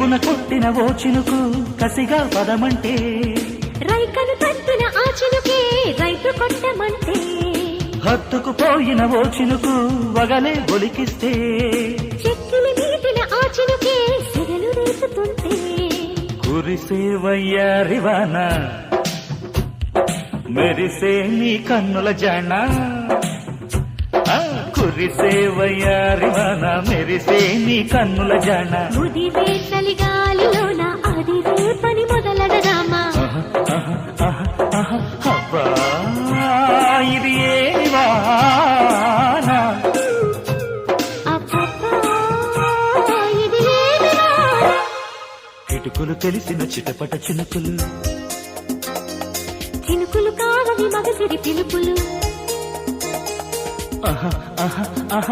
రివ్వున కొట్టిన ఓ చినుకు కసిగా పదమంటే రైకను తట్టిన ఆ చినుకే రైతు కొట్టమంటే హత్తుకుపోయిన ఓ చినుకు వగలే ఒలికిస్తే చెక్కిలి మీటిన ఆ చినుకే సెగలు రేపుతుంటే కురిసే వయ్యారివాన మెరిసే నీ కన్నుల జాణ కురిసే వయ్యారివాన మెరిసే నీ కన్నుల జాణ ముదివే చలిగాలిలోన అది రేపని మొదలడరామా అబ్బా ఇది ఏ వాన అబ్బబ్బా ఇది ఏమి వాన? కిటుకులు తెలిసిన చిటపట చినుకులు చినుకులు కావవి మగసిరి పిలుపులు ఆహా ఆహా ఆహా